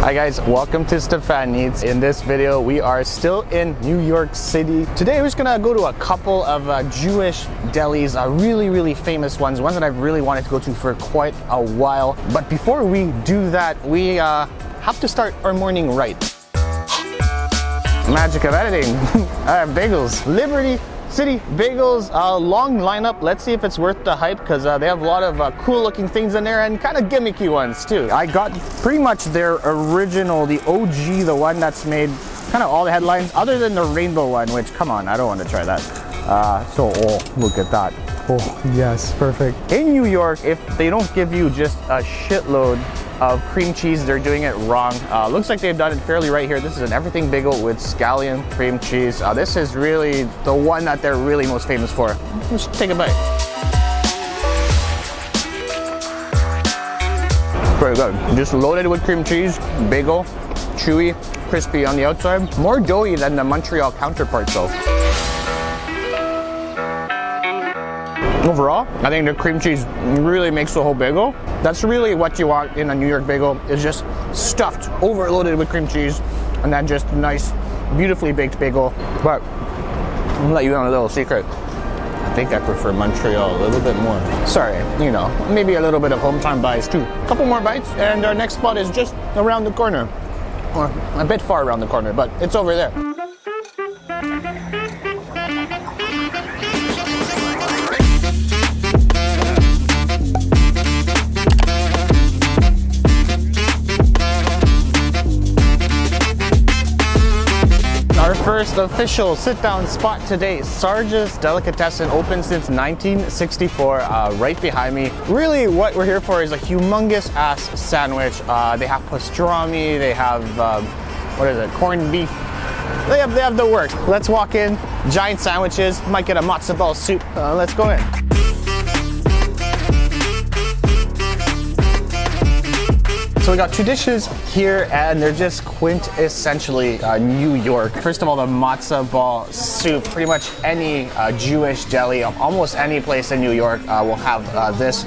Hi guys, welcome to Stephan Eats. In this video, we are still in New York City. Today, we're just gonna go to a couple of Jewish delis, really famous ones that I've really wanted to go to for quite a while. But before we do that, we have to start our morning right. Magic of editing. Bagels. Liberty City Bagels, long lineup. Let's see if it's worth the hype because they have a lot of cool looking things in there and kind of gimmicky ones too. I got pretty much their original, the OG, the one that's made kind of all the headlines other than the rainbow one, which come on, I don't want to try that. Oh, look at that. Oh yes, perfect. In New York, if they don't give you just a shitload of cream cheese, they're doing it wrong. Looks like they've done it fairly right here. This is an everything bagel with scallion cream cheese. This is really the one that they're really most famous for. Let's take a bite. Very good. Just loaded with cream cheese, bagel, chewy, crispy on the outside. More doughy than the Montreal counterpart though. Overall, I think the cream cheese really makes the whole bagel. That's really what you want in a New York bagel, is just stuffed, overloaded with cream cheese, and then just nice, beautifully baked bagel. But I'm gonna let you in on a little secret. I think I prefer Montreal a little bit more. Sorry, you know, maybe a little bit of hometown bias too. A couple more bites, and our next spot is just around the corner. Or a bit far around the corner, but it's over there. Our first official sit-down spot today, SARGE'S Delicatessen, open since 1964, right behind me. Really what we're here for is a humongous ass sandwich. They have pastrami, they have, what is it, corned beef. They have the works. Let's walk in, giant sandwiches, might get a matzo ball soup. Let's go in. So we got two dishes here, and they're just quintessentially New York. First of all, the matzo ball soup. Pretty much any Jewish deli, almost any place in New York will have this.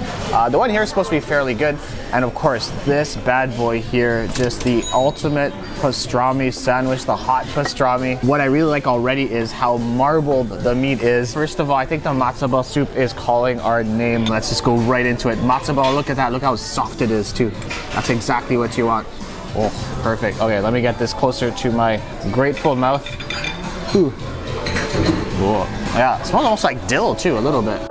The one here is supposed to be fairly good. And of course, this bad boy here, just the ultimate pastrami sandwich, the hot pastrami. What I really like already is how marbled the meat is. First of all, I think the matzo ball soup is calling our name. Let's just go right into it. Matzo ball, look at that. Look how soft it is too. That's exactly what you want. Oh, perfect. Okay, let me get this closer to my grateful mouth. Ooh. Whoa. Yeah, it smells almost like dill too, a little bit.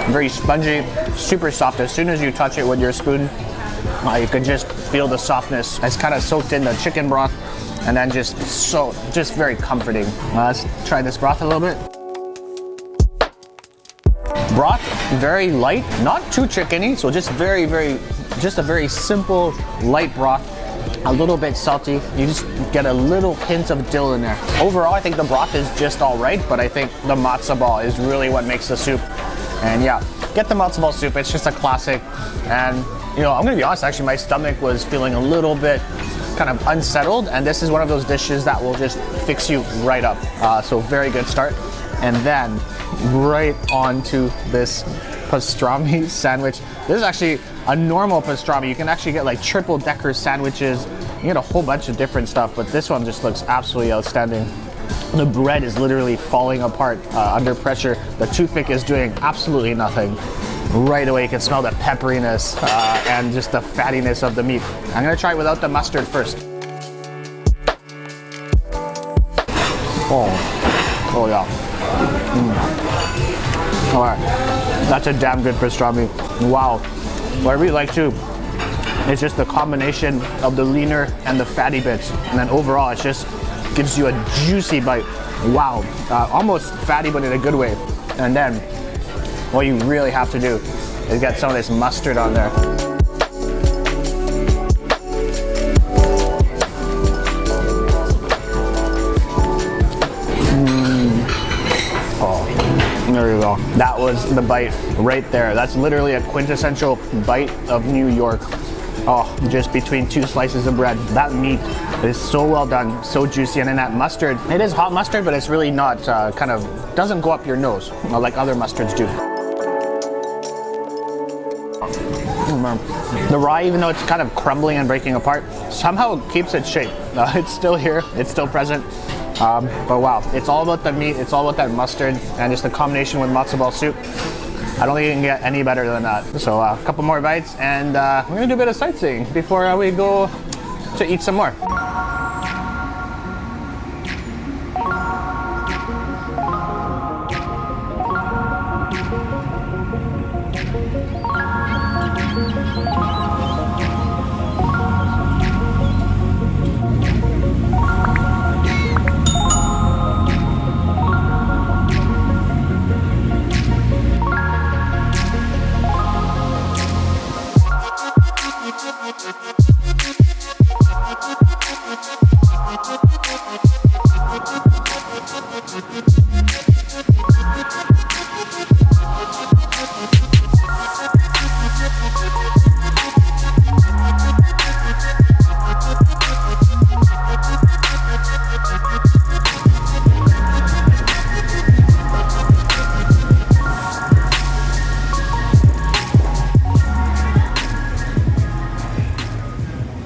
Very spongy, super soft. As soon as you touch it with your spoon, you can just feel the softness. It's kind of soaked in the chicken broth, and then just very comforting. Let's try this broth a little bit. Broth, very light, not too chickeny, so just a very simple, light broth. A little bit salty. You just get a little hint of dill in there. Overall, I think the broth is just all right, but I think the matzo ball is really what makes the soup. And yeah, get the matzo ball soup. It's just a classic. And you know, I'm gonna be honest, actually my stomach was feeling a little bit kind of unsettled, and this is one of those dishes that will just fix you right up. So very good start. And then right onto this pastrami sandwich. This is actually a normal pastrami. You can actually get like triple decker sandwiches. You get a whole bunch of different stuff, but this one just looks absolutely outstanding. The bread is literally falling apart under pressure. The toothpick is doing absolutely nothing. Right away you can smell the pepperiness and just the fattiness of the meat. I'm gonna try it without the mustard first. Oh yeah. All right, that's a damn good pastrami. Wow. What I really like too is just the combination of the leaner and the fatty bits, and then overall it just gives you a juicy bite. Wow, almost fatty but in a good way. And then what you really have to do is get some of this mustard on there. There you go. That was the bite right there. That's literally a quintessential bite of New York. Oh, just between two slices of bread. That meat is so well done, so juicy. And then that mustard, it is hot mustard, but it's really not doesn't go up your nose like other mustards do. The rye, even though it's kind of crumbling and breaking apart, somehow it keeps its shape. It's still here, it's still present. But wow, it's all about the meat, it's all about that mustard, and just the combination with matzo ball soup. I don't think you can get any better than that. So a couple more bites, and we're gonna do a bit of sightseeing before we go to eat some more.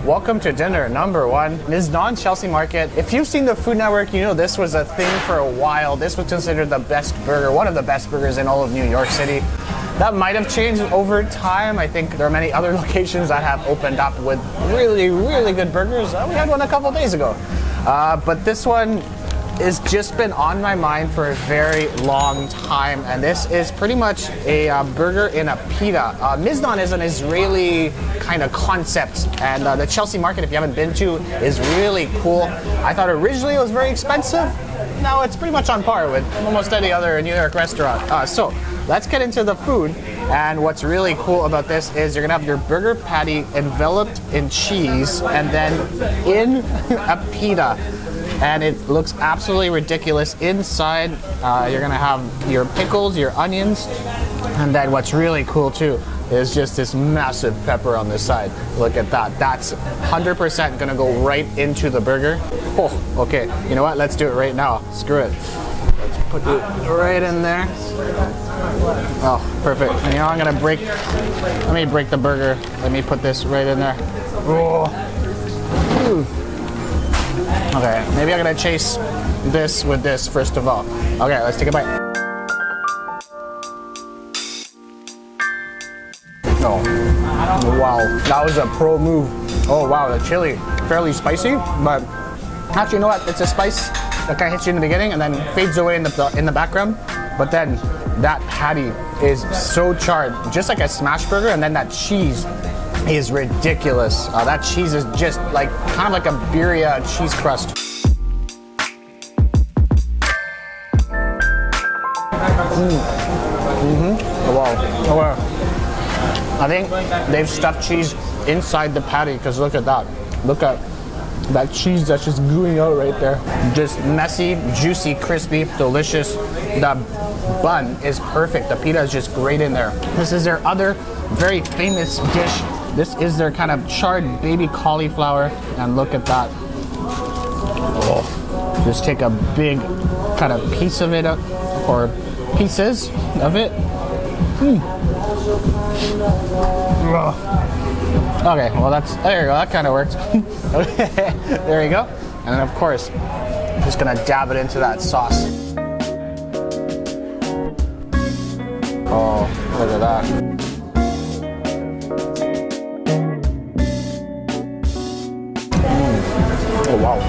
Welcome to dinner number one, MIZNON Chelsea Market. If you've seen the Food Network, you know this was a thing for a while. This was considered the best burger, one of the best burgers in all of New York City. That might have changed over time. I think there are many other locations that have opened up with really, really good burgers. We had one a couple days ago. But this one has just been on my mind for a very long time, and this is pretty much a burger in a pita. MIZNON is an Israeli kind of concept, and the Chelsea Market, if you haven't been to, is really cool. I thought originally it was very expensive. Now it's pretty much on par with almost any other New York restaurant. So let's get into the food. And what's really cool about this is you're gonna have your burger patty enveloped in cheese and then in a pita. And it looks absolutely ridiculous. Inside, you're gonna have your pickles, your onions, and then what's really cool too is just this massive pepper on this side. Look at that. That's 100% gonna go right into the burger. Oh, okay. You know what? Let's do it right now. Screw it. Let's put it right in there. Oh, perfect. And you know, I'm gonna let me break the burger. Let me put this right in there. Oh. Ooh. Okay, maybe I'm gonna chase this with this first of all. Okay, let's take a bite. Oh, wow, that was a pro move. Oh wow, the chili, fairly spicy, but actually, you know what? It's a spice that kind of hits you in the beginning and then fades away in the background. But then that patty is so charred, just like a smash burger, and then that cheese is ridiculous. That cheese is just like kind of like a birria cheese crust. Oh, wow. Oh, wow. I think they've stuffed cheese inside the patty because look at that. Look at that cheese that's just gooing out right there. Just messy, juicy, crispy, delicious. The bun is perfect. The pita is just great in there. This is their other very famous dish. This is their kind of charred baby cauliflower, and look at that. Oh. Just take a big kind of piece of it, or pieces of it. Okay, well there you go, that kind of worked. Okay, there you go. And then of course, just gonna dab it into that sauce. Oh, look at that. Oh wow,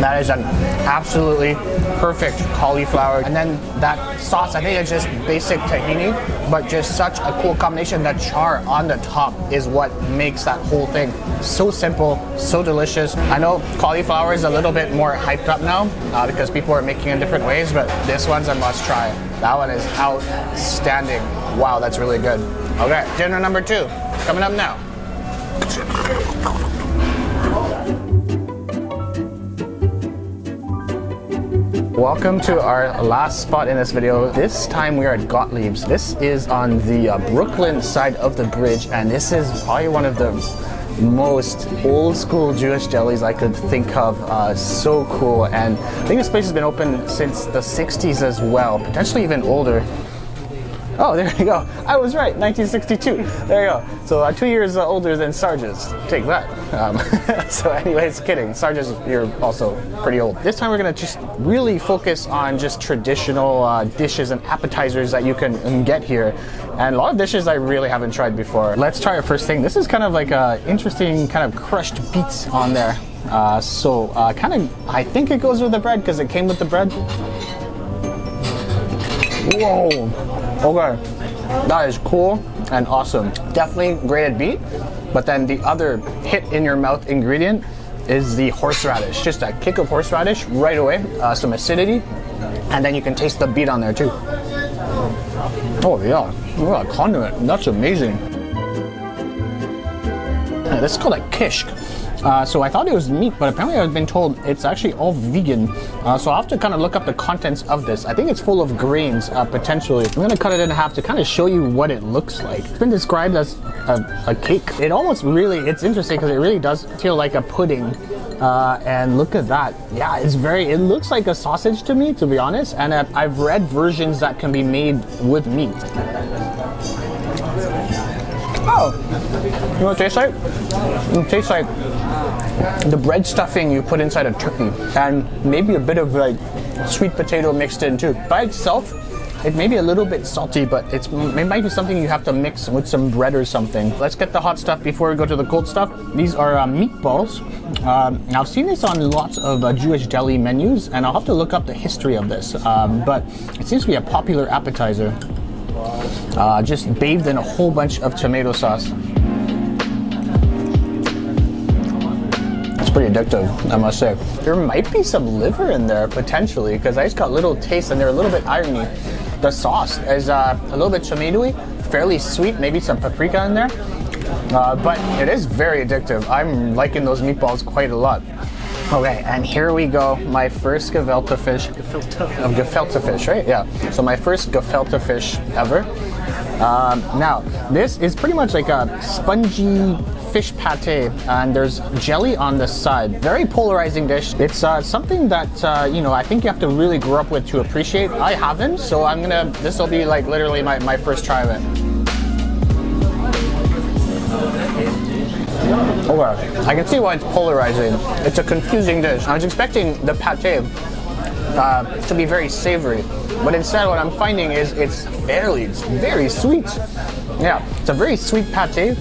that is an absolutely perfect cauliflower. And then that sauce, I think it's just basic tahini, but just such a cool combination. That char on the top is what makes that whole thing so simple, so delicious. I know cauliflower is a little bit more hyped up now because people are making it in different ways, but this one's a must try. That one is outstanding. Wow, that's really good. Okay, dinner number two, coming up now. Welcome to our last spot in this video. This time we are at GOTTLIEB'S. This is on the Brooklyn side of the bridge, and this is probably one of the most old school Jewish delis I could think of. So cool, and I think this place has been open since the 60s as well, potentially even older. Oh, there you go. I was right, 1962. There you go. So 2 years older than SARGE'S. Take that. So anyways, kidding. SARGE'S, you're also pretty old. This time we're gonna just really focus on just traditional dishes and appetizers that you can get here. And a lot of dishes I really haven't tried before. Let's try our first thing. This is kind of like a interesting kind of crushed beets on there. I think it goes with the bread because it came with the bread. Whoa. Okay, that is cool and awesome. Definitely grated beet, but then the other hit in your mouth ingredient is the horseradish. Just a kick of horseradish right away, some acidity, and then you can taste the beet on there too. Oh yeah, what a condiment, that's amazing. This is called a kishk. So I thought it was meat, but apparently I've been told it's actually all vegan. So I'll have to kind of look up the contents of this. I think it's full of grains, potentially. I'm gonna cut it in half to kind of show you what it looks like. It's been described as a cake. It almost really, it's interesting because it really does feel like a pudding. And look at that. Yeah, it looks like a sausage to me, to be honest. And I've read versions that can be made with meat. Oh, you know what it tastes like? It tastes like the bread stuffing you put inside a turkey, and maybe a bit of like sweet potato mixed in too. By itself, it may be a little bit salty, but it might be something you have to mix with some bread or something. Let's get the hot stuff before we go to the cold stuff. These are meatballs. I've seen this on lots of Jewish deli menus, and I'll have to look up the history of this, but it seems to be a popular appetizer. Just bathed in a whole bunch of tomato sauce. It's pretty addictive, I must say. There might be some liver in there, potentially, because I just got little tastes and they're a little bit irony. The sauce is a little bit tomatoey, fairly sweet, maybe some paprika in there. But it is very addictive. I'm liking those meatballs quite a lot. Okay, and here we go. My first gefilte fish. Gefilte fish, right? Yeah. So my first gefilte fish ever. Now, this is pretty much like a spongy fish pate, and there's jelly on the side. Very polarizing dish. It's something that, I think you have to really grow up with to appreciate. I haven't, so this will be like literally my first try of it. Okay, I can see why it's polarizing. It's a confusing dish. I was expecting the pate to be very savory, but instead what I'm finding is it's very sweet. Yeah, it's a very sweet pate.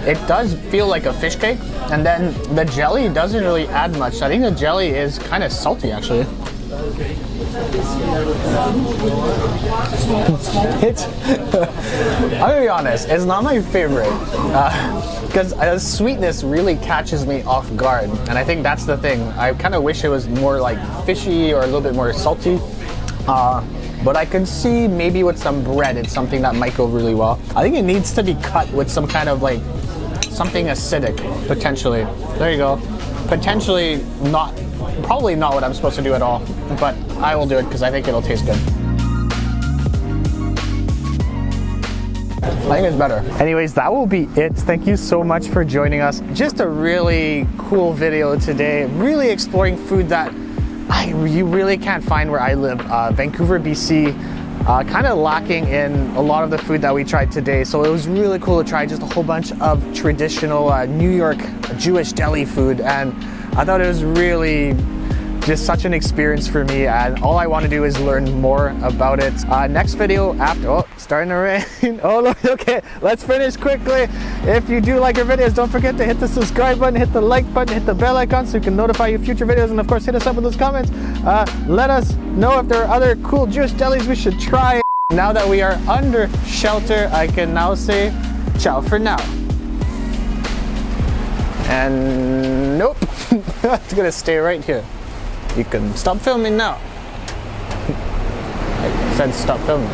It does feel like a fish cake, and then the jelly doesn't really add much. I think the jelly is kind of salty, actually. I'm gonna be honest, it's not my favorite because the sweetness really catches me off guard, and I think that's the thing. I kind of wish it was more like fishy or a little bit more salty, but I can see maybe with some bread it's something that might go really well. I think it needs to be cut with some kind of like something acidic, potentially. There you go. Potentially not, probably not what I'm supposed to do at all, but I will do it because I think it'll taste good. I think it's better. Anyways, that will be it. Thank you so much for joining us. Just a really cool video today, really exploring food that you really can't find where I live. Vancouver, BC, kind of lacking in a lot of the food that we tried today. So it was really cool to try just a whole bunch of traditional New York Jewish deli food, and I thought it was really just such an experience for me, and all I want to do is learn more about it. Next video after, starting to rain. Oh look, okay, let's finish quickly. If you do like our videos, don't forget to hit the subscribe button, hit the like button, hit the bell icon so you can notify you future videos, and of course hit us up in those comments. Let us know if there are other cool Jewish delis we should try. Now that we are under shelter, I can now say ciao for now. And nope, it's gonna stay right here. You can stop filming now. I said stop filming.